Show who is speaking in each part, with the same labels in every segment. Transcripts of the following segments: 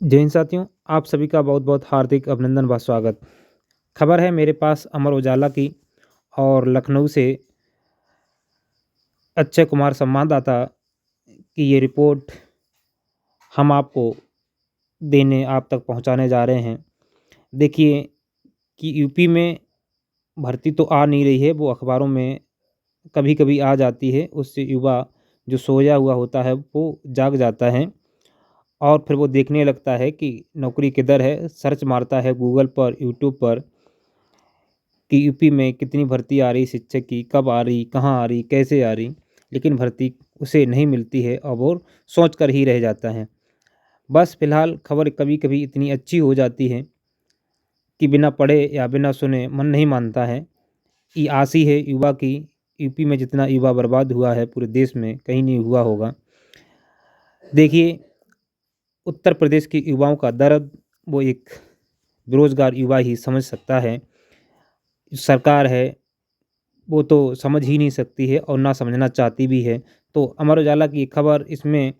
Speaker 1: जय हिंद साथियों, आप सभी का बहुत बहुत हार्दिक अभिनंदन व स्वागत। खबर है मेरे पास अमर उजाला की और लखनऊ से अक्षय कुमार संवाददाता की ये रिपोर्ट हम आपको देने आप तक पहुंचाने जा रहे हैं। देखिए कि यूपी में भर्ती तो आ नहीं रही है, वो अखबारों में कभी-कभी आ जाती है। उससे युवा जो सोया हुआ होता है वो जाग जाता है और फिर वो देखने लगता है कि नौकरी किधर है, सर्च मारता है गूगल पर, यूट्यूब पर कि यूपी में कितनी भर्ती आ रही शिक्षक की, कब आ रही, कहाँ आ रही, कैसे आ रही, लेकिन भर्ती उसे नहीं मिलती है और वो सोच कर ही रह जाता है। बस फिलहाल खबर कभी-कभी इतनी अच्छी हो जाती है कि बिना पढ़े या बिना सुने मन नहीं मानता है। ये आस ही है युवा की, यूपी में जितना युवा बर्बाद हुआ है पूरे देश में कहीं नहीं हुआ होगा। देखिए, उत्तर प्रदेश के युवाओं का दर्द वो एक बेरोज़गार युवा ही समझ सकता है। सरकार है वो तो समझ ही नहीं सकती है और ना समझना चाहती भी है। तो अमर उजाला की खबर इसमें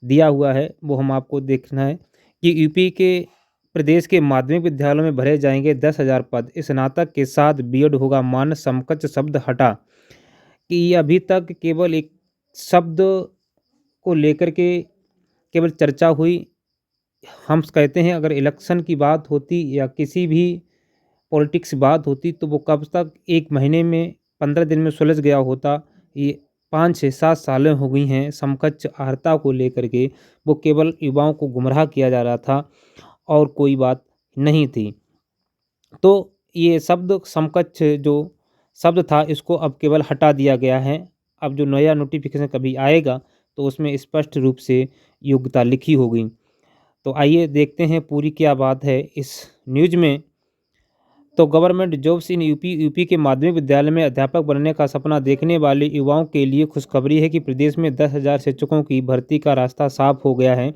Speaker 1: दिया हुआ है, वो हम आपको देखना है कि यूपी के प्रदेश के माध्यमिक विद्यालयों में भरे जाएँगे 10,000 पद, स्नातक के साथ बीएड होगा मान्य, समकक्ष शब्द हटा। कि अभी तक केवल एक शब्द को लेकर के केवल चर्चा हुई। हम कहते हैं अगर इलेक्शन की बात होती या किसी भी पॉलिटिक्स बात होती तो वो कब तक 1 महीने में 15 दिन में सुलझ गया होता। ये 5, 6, 7 सालें हो गई हैं समकक्ष अर्हता को लेकर के, वो केवल युवाओं को गुमराह किया जा रहा था और कोई बात नहीं थी। तो ये शब्द समकक्ष जो शब्द था इसको अब केवल हटा दिया गया है। अब जो नया नोटिफ़िकेशन कभी आएगा तो उसमें स्पष्ट रूप से योग्यता लिखी होगी। तो आइए देखते हैं पूरी क्या बात है इस न्यूज़ में। तो government jobs in UP UP के माध्यमिक विद्यालय में अध्यापक बनने का सपना देखने वाले युवाओं के लिए खुशखबरी है कि प्रदेश में 10,000 शिक्षकों की भर्ती का रास्ता साफ हो गया है।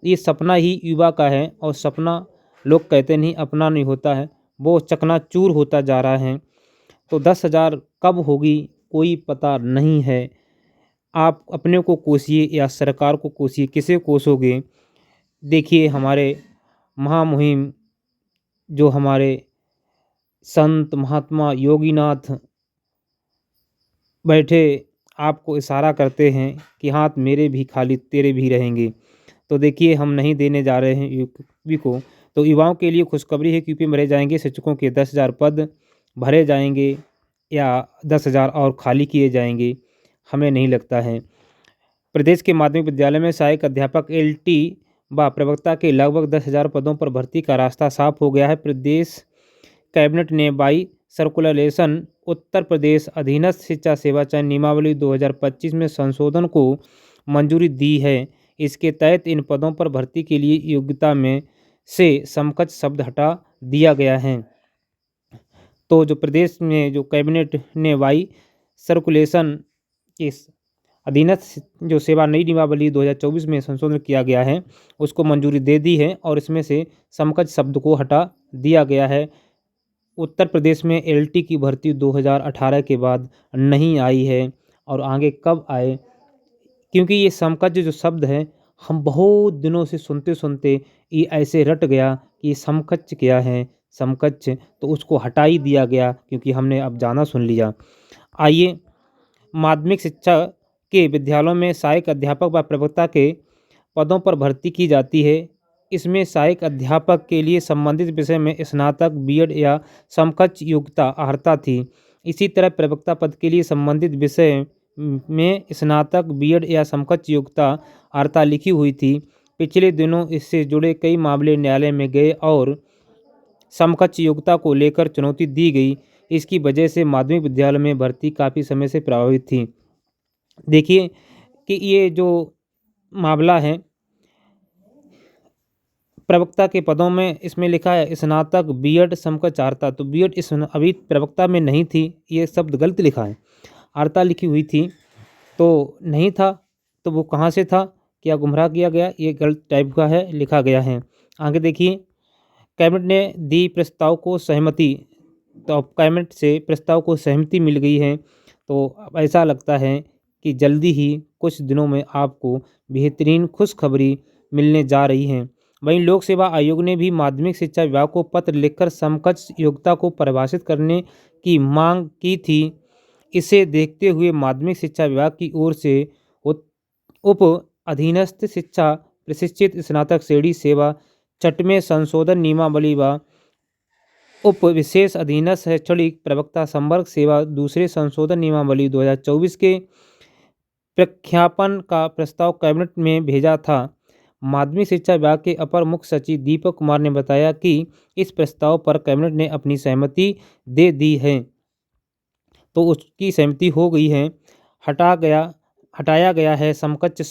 Speaker 1: ये सपना ही युवा का है और सपना लोग कहते नहीं अपना नहीं होता है, वो चकनाचूर होता जा रहा है। तो 10,000 कब होगी कोई पता नहीं है। आप अपने को कोसिए या सरकार को कोसिए, किसे कोसोगे? देखिए हमारे महामहिम जो हमारे संत महात्मा योगीनाथ बैठे आपको इशारा करते हैं कि हाथ मेरे भी खाली तेरे भी रहेंगे। तो देखिए हम नहीं देने जा रहे हैं यूपी को। तो युवाओं के लिए खुशखबरी है कि यूपी में भरे जाएँगे शिक्षकों के 10,000 पद भरे जाएँगे या 10,000 और खाली किए जाएँगे, हमें नहीं लगता है। प्रदेश के माध्यमिक विद्यालय में सहायक अध्यापक एलटी व प्रवक्ता के लगभग 10,000 पदों पर भर्ती का रास्ता साफ हो गया है। प्रदेश कैबिनेट ने बाई सर्कुलरेशन उत्तर प्रदेश अधीनस्थ शिक्षा सेवा चयन नियमावली 2025 में संशोधन को मंजूरी दी है। इसके तहत इन पदों पर भर्ती के लिए योग्यता में से समकक्ष शब्द हटा दिया गया है। तो जो प्रदेश में जो कैबिनेट ने वाई सर्कुलेशन के अधीनस्थ जो सेवा नई नियमावली 2024 में संशोधन किया गया है, उसको मंजूरी दे दी है और इसमें से समकक्ष शब्द को हटा दिया गया है। उत्तर प्रदेश में एलटी की भर्ती 2018 के बाद नहीं आई है और आगे कब आए, क्योंकि ये समकक्ष जो शब्द है हम बहुत दिनों से सुनते-सुनते ये ऐसे रट गया कि ये समकक्ष क्या है, समकक्ष तो उसको हटा ही दिया गया क्योंकि हमने अब जाना सुन लिया। आइए माध्यमिक शिक्षा के विद्यालयों में सहायक अध्यापक व प्रवक्ता के पदों पर भर्ती की जाती है। इसमें सहायक अध्यापक के लिए संबंधित विषय में स्नातक, बीएड या समकक्ष योग्यता अर्हता थी। इसी तरह प्रवक्ता पद के लिए संबंधित विषय में स्नातक, बीएड या समकक्ष योग्यता अर्हता लिखी हुई थी। पिछले दिनों इससे जुड़े कई मामले न्यायालय में गए और समकक्ष योग्यता को लेकर चुनौती दी गई। इसकी वजह से माध्यमिक विद्यालय में भर्ती काफ़ी समय से प्रभावित थी। देखिए कि ये जो मामला है प्रवक्ता के पदों में इसमें लिखा है स्नातक, बीएड समकक्ष अर्हता, तो बीएड इस अभी प्रवक्ता में नहीं थी, ये शब्द गलत लिखा है। अर्हता लिखी हुई थी, तो नहीं था, तो वो कहाँ से था? क्या गुमराह किया गया? ये गलत टाइप का है, लिखा गया है। आगे देखिए, कैबिनेट ने दी प्रस्ताव को सहमति, तो अब कैबिनेट से प्रस्ताव को सहमति मिल गई है, तो अब ऐसा लगता है कि जल्दी ही कुछ दिनों में आपको बेहतरीन खुशखबरी मिलने जा रही है। वहीं लोक सेवा आयोग ने भी माध्यमिक शिक्षा विभाग को पत्र लिखकर समकक्ष योग्यता को परिभाषित करने की मांग की थी। इसे देखते हुए माध्यमिक शिक्षा विभाग की ओर से उप अधीनस्थ शिक्षा प्रशिक्षित स्नातक श्रेणी सेवा छठवें संशोधन नियमावली व उप विशेष अधीनस्थ शैक्षणिक प्रवक्ता संवर्ग सेवा दूसरे संशोधन नियमावली 2024 के प्रख्यापन का प्रस्ताव कैबिनेट में भेजा था। माध्यमिक शिक्षा विभाग के अपर मुख्य सचिव दीपक कुमार ने बताया कि इस प्रस्ताव पर कैबिनेट ने अपनी सहमति दे दी है, तो उसकी सहमति हो गई है। हटाया गया है समकक्ष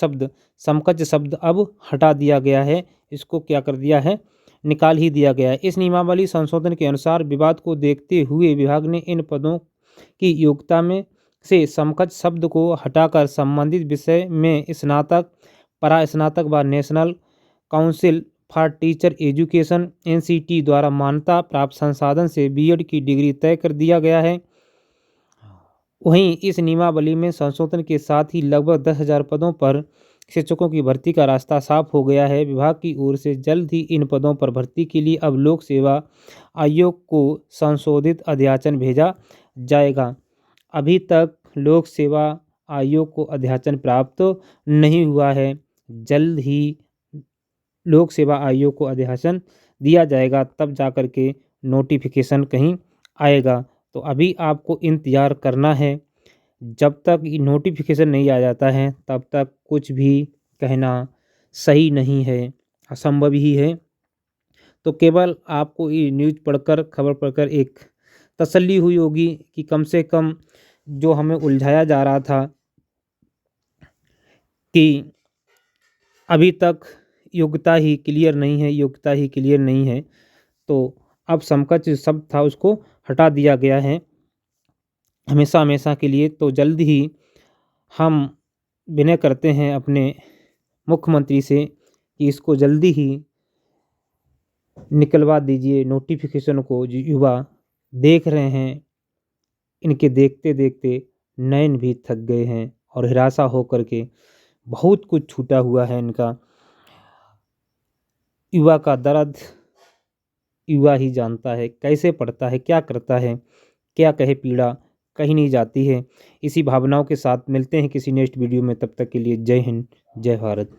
Speaker 1: शब्द अब हटा दिया गया है, इसको क्या कर दिया है, निकाल ही दिया गया है। इस नियमावली संशोधन के अनुसार विवाद को देखते हुए विभाग ने इन पदों की योग्यता में से समकक्ष शब्द को हटाकर संबंधित विषय में स्नातक, परास्नातक व national council for teacher education (NCT) द्वारा मान्यता प्राप्त संसाधन से B.Ed की डिग्री तय कर दिया गया है। वहीं इस नियमावली में संशोधन के साथ ही लगभग 10,000 पदों पर शिक्षकों की भर्ती का रास्ता साफ हो गया है। विभाग की ओर से जल्द ही इन पदों पर भर्ती के लिए अब लोक सेवा आयोग को संशोधित अध्याचन भेजा जाएगा। अभी तक लोक सेवा आयोग को अध्याचन प्राप्त नहीं हुआ है, जल्द ही लोक सेवा आयोग को अध्याचन दिया जाएगा, तब जाकर के नोटिफिकेशन कहीं आएगा। तो अभी आपको इंतज़ार करना है, जब तक नोटिफिकेशन नहीं आ जाता है तब तक कुछ भी कहना सही नहीं है, असंभव ही है। तो केवल आपको ये न्यूज़ पढ़कर, खबर पढ़कर एक तसल्ली हुई होगी कि कम से कम जो हमें उलझाया जा रहा था कि अभी तक योग्यता ही क्लियर नहीं है, तो अब समकक्ष शब्द था उसको हटा दिया गया है हमेशा के लिए। तो जल्द ही हम विनय करते हैं अपने मुख्यमंत्री से कि इसको जल्दी ही निकलवा दीजिए नोटिफिकेशन को। जो युवा देख रहे हैं, इनके देखते देखते नयन भी थक गए हैं और हरासा होकर के बहुत कुछ छूटा हुआ है इनका। युवा का दर्द युवा ही जानता है, कैसे पढ़ता है, क्या करता है, क्या कहे पीड़ा कहीं नहीं जाती है। इसी भावनाओं के साथ मिलते हैं किसी नेक्स्ट वीडियो में, तब तक के लिए जय हिंद, जय भारत।